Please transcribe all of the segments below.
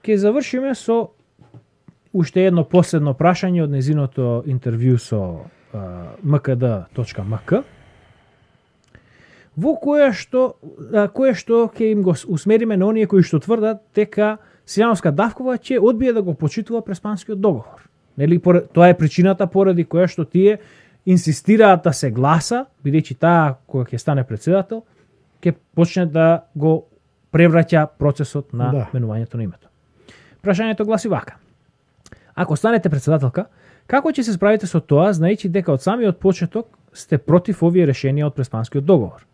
ќе завршиме со уште едно последно прашање од незиното интервју со mkd.mk, во кое што ќе им го усмериме на оние кои што тврдат дека Силјановска Давкова ќе одбие да го почитува Преспанскиот договор. Нели, тоа е причината поради која што тие инсистираат да се гласа, бидејќи таа кога ќе стане председател, ќе почне да го превраќа процесот на менувањето на името. Прашањето гласи вака: ако станете председателка, како ќе се справите со тоа, знаејќи дека од самиот почеток сте против овие решенија од Преспанскиот договор?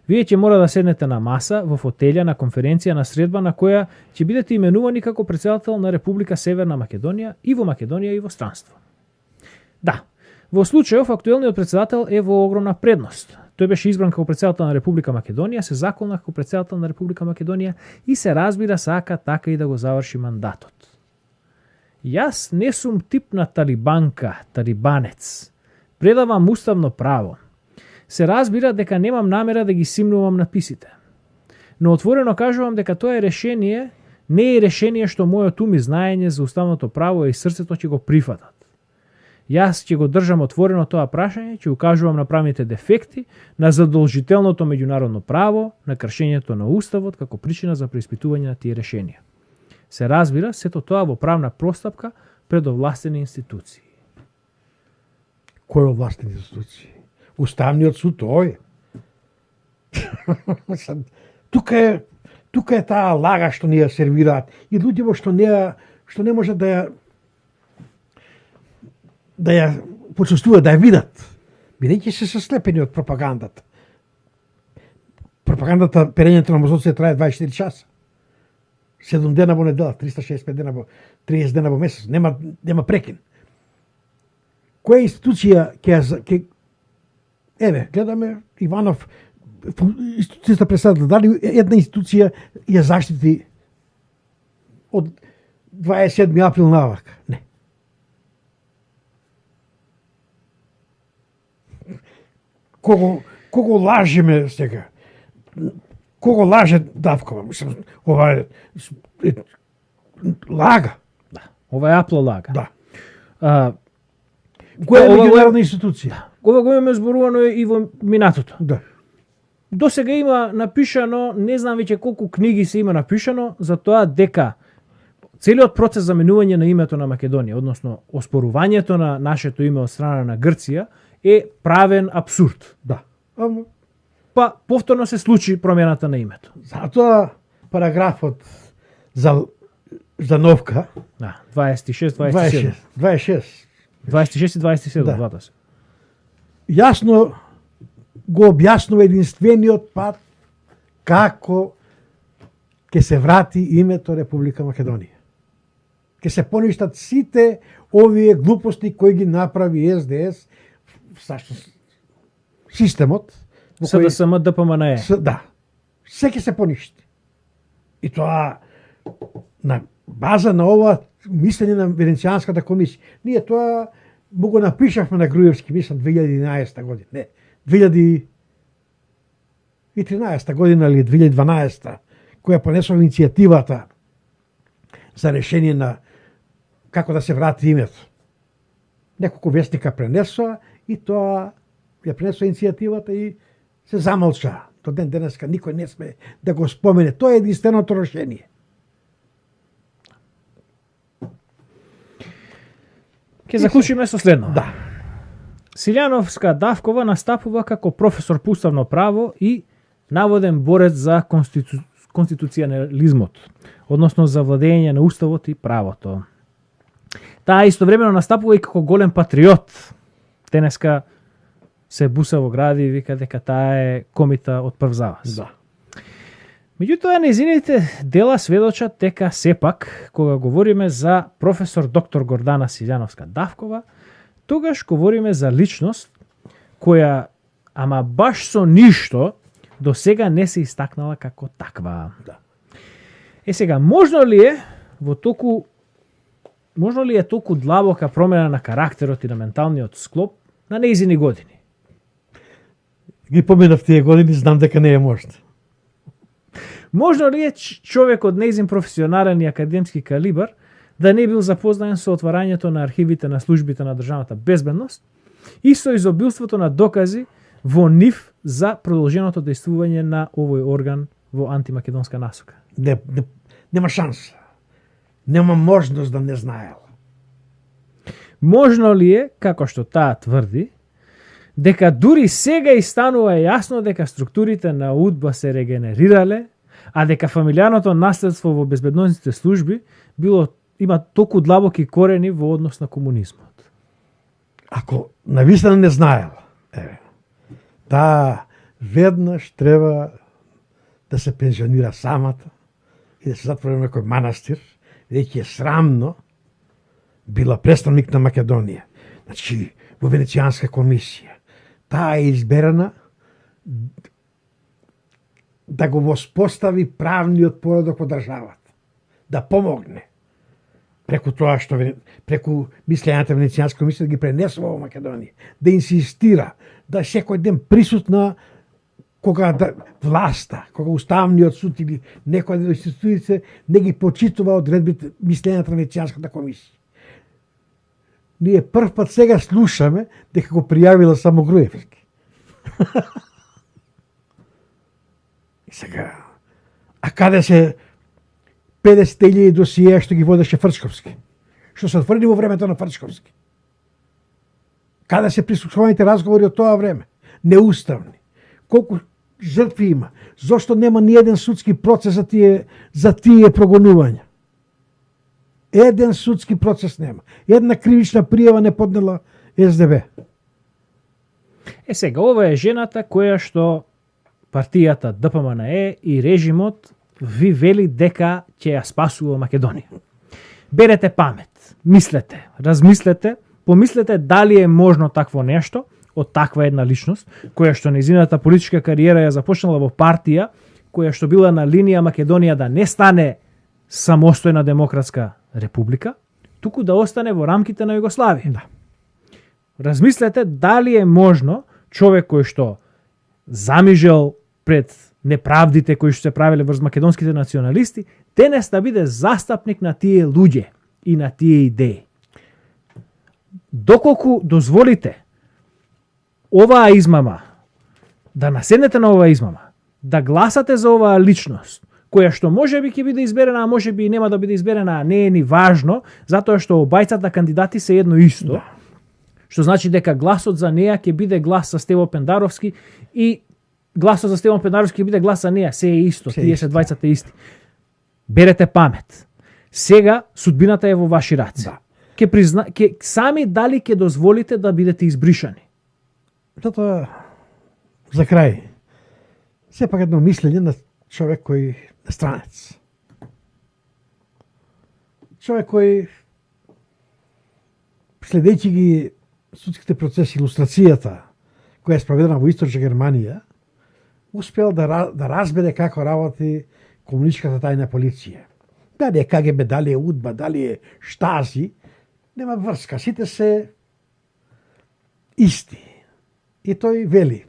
Вие ќе мора да седнете на маса, во фотелја, на конференција, на средба на која ќе бидете именувани како председател на Република Северна Македонија и во Македонија и во странство. Да, во случајов актуелниот председател е во огромна предност. Тој беше избран како председател на Република Македонија, се заколна како председател на Република Македонија и се разбира сака така и да го заврши мандатот. Јас не сум тип на талибанка, талибанец. Предавам уставно право. Се разбира дека немам намера да ги симнувам надписите. Но отворено кажувам дека тоа е решение, не е решение што мојот ум и знаење за уставното право и срцето ќе го прифатат. Јас ќе го држам отворено тоа прашање, ќе укажувам на правните дефекти, на задолжителното меѓународно право, на кршењето на уставот како причина за преиспитување на тие решенија. Се разбира, сето тоа во правна простапка пред овластени институции. Кои овластени институции? Уставниот суд, тој. Тука е таа лага што ни ја сервираат и луѓето што не може да ја почувствуваат, да ја видат, бидејќи се слепени од пропагандата. Пропагандата, перењето на мозоците трае 24 часа. 7 дена во недела, 365 дена во 30 дена во месец, нема прекин. Која институција ќе еве, гледаме Иванов, институцијата председател, дали една институција ја заштити од 27 април навака? Не. Кого лажеме сега? Кого лаже Давкова? Мислам, ова е лага. Да, ова е апла лага. Да. Која е меѓународна институција? Ова го имаме зборувано и во минатото. Да. До сега има напишано, не знам веќе колку книги се има напишано за тоа дека целиот процес за менување на името на Македонија, односно оспорувањето на нашето име од страна на Грција, е правен абсурд. Да. Па повторно се случи промената на името. Затоа параграфот за новка, Да, 26, 27. 26 26 и 27, Да. двата се. јасно го објаснува единствениот пат како ќе се врати името Република Македонија. Ќе се поништат сите овие глупости кои ги направи СДС, системот во кој СДСМ, ДПМНЕ. Да. Се ќе се поништи. И тоа на база на ова мислење на Венецијанската комисија. Ние тоа му го напишавме на Груевски, мислам 2011 година. Не, 2013 година или 2012, која понесува иницијативата за решение на како да се врати името. Неколку вестника пренесоа и тоа ја пренесоа иницијативата и се замолча. До ден денеска никој не сме да го спомене. Тоа е единственото решение. Ќе заклучиме со следно. Да. Силјановска Давкова настапува како професор по уставно право и наводен борец за конституционализмот, односно за владење на уставот и правото. Таа истовремено настапува и како голем патриот. Денеска се буса во гради и вика дека таа е комита од прв заваз. Да. Меѓутоа, нејзините дела сведочат дека сепак, кога говориме за професор доктор Гордана Силјановска Давкова, тогаш говориме за личност која, ама баш со ништо, до сега не се истакнала како таква. Да. Сега, можно ли е толку длабока промена на карактерот и на менталниот склоп на нејзини години? Ги поминав тие години, знам дека не е можно. Можно ли е човек од нејзин професионален и академски калибар да не бил запознаен со отварањето на архивите на службите на државната безбедност и со изобилството на докази во нив за продолженото дејствување на овој орган во антимакедонска насока? Нема шанса. Нема можност да не знаел. Можно ли е, како што таа тврди, дека дури сега и станува јасно дека структурите на УДБА се регенерирале, а дека фамилијарното наследство во безбедносните служби има толку длабоки корени во однос на комунизмот? Ако навистина не знаел, веднаш треба да се пензионира самата и да се затвори на некој манастир, бидејќи е срамно била представник на Македонија. Значи, во Венецијанска комисија. Таа е изберена да го воспостави правниот поредок во државата. Да помогне. Преку тоа што преку мислењата Венецијанска комисија да ги пренесува во Македонија. Да инсистира, да секој ден присутна кога власта, кога Уставниот суд или некоја од институциите не ги почитува одредбите мислењата на Венецијанската комисија. Ние прв пат сега слушаме дека го пријавила само Груевски. И сега, а каде се 50.000 досие што ги водеше Фрчковски? Што се отворени во времето на Фрчковски? Каде се прислушуваните разговори од тоа време? Неуставни. Колку жртви има? Зошто нема ни еден судски процес за тие прогонувања? Еден судски процес нема. Една кривична пријава не поднела СДБ. Сега, ова е жената која што партијата ДПМНЕ и режимот ви вели дека ќе ја спасува Македонија. Берете памет, мислете, размислете, помислете дали е можно такво нешто од таква една личност, која што нејзината политичка кариера ја започнала во партија, која што била на линија Македонија да не стане самостојна демократска република, туку да остане во рамките на Југославија. Да. Размислете дали е можно човек кој што замижел пред неправдите кои што се правеле врз македонските националисти, денес да биде застапник на тие луѓе и на тие идеи. Доколку дозволите оваа измама, да наседнете на оваа измама, да гласате за оваа личност, која што може би ќе биде изберена, а може би нема да биде изберена, а не е ни важно, затоа што обајцата кандидати се едно исто. Да. Што значи дека гласот за неа ќе биде глас за Стево Пендаровски и гласот за Стево Пендаровски ќе биде глас за неа, се е исто, тие се двајцата исти. Берете памет. Сега судбината е во ваши раце. Да. Ќе сами дали ќе дозволите да бидете избришани. Затоа, за крај, сепак едно мислење на човек кој е странец. Човек кој, следејќи ги судските процеси, илустрацијата која е спроведена во Источна Германија, успел да разбере како работи комунистичката тајна полиција. Дали е КГБ, дали е УДБА, дали е Штази, нема врска, сите се исти. И тој вели.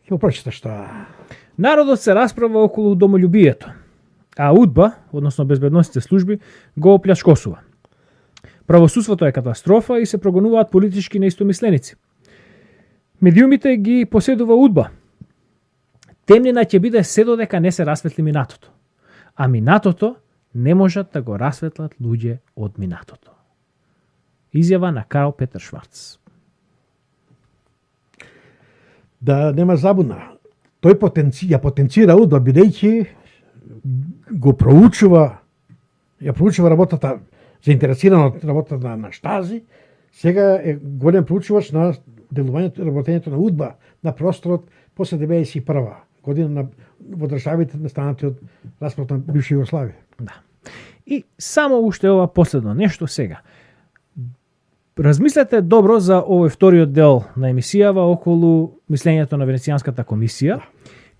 Ќе го прочиташ тоа. Народот се расправа околу домољубието, а УДБА, односно безбедносните служби, го оплјачкосува. Правосудството е катастрофа и се прогонуваат политички неистомисленици. Медиумите ги поседува УДБА. Темнина ќе биде се додека не се расветли минатото. А минатото не можат да го расветлат луѓе од минатото. Изјава на Карл Петер Шварц. Да нема забуна. Тој ја потенцира УДБА, бидејќи го проучува работата, заинтересиран од работата на Штази, сега е голем проучувач на делувањето и работењето на УДБА на просторот после 1991 година во државите настанати од распадот на бивша Југославија. Да. И само уште ова последно нешто сега. Размислете добро за овој вториот дел на емисијава околу мислењето на Венецијанската комисија,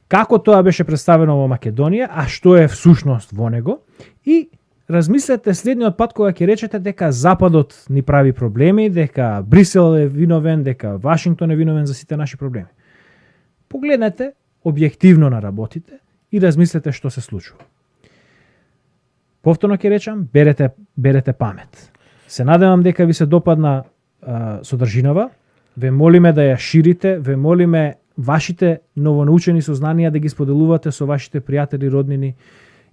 како тоа беше представено во Македонија, а што е всушност во него, и размислете следниот пат кога ќе речете дека Западот ни прави проблеми, дека Брисел е виновен, дека Вашингтон е виновен за сите наши проблеми. Погледнете објективно на работите и размислете што се случува. Повторно ќе речам, берете памет. Се надевам дека ви се допадна содржинава. Ве молиме да ја ширите, ве молиме вашите новонаучени сознанија да ги споделувате со вашите пријатели, роднини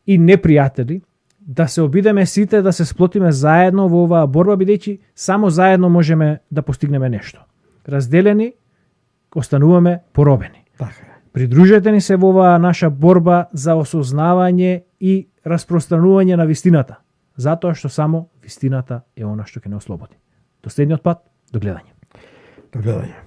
и непријатели, да се обидеме сите да се сплотиме заедно во оваа борба, бидејќи само заедно можеме да постигнеме нешто. Разделени, остануваме поробени. Така. Придружете ни се во оваа наша борба за осознавање и распространување на вистината, затоа што само вистината е она што ќе не ослободи. До следниот пат, до гледање. До гледање.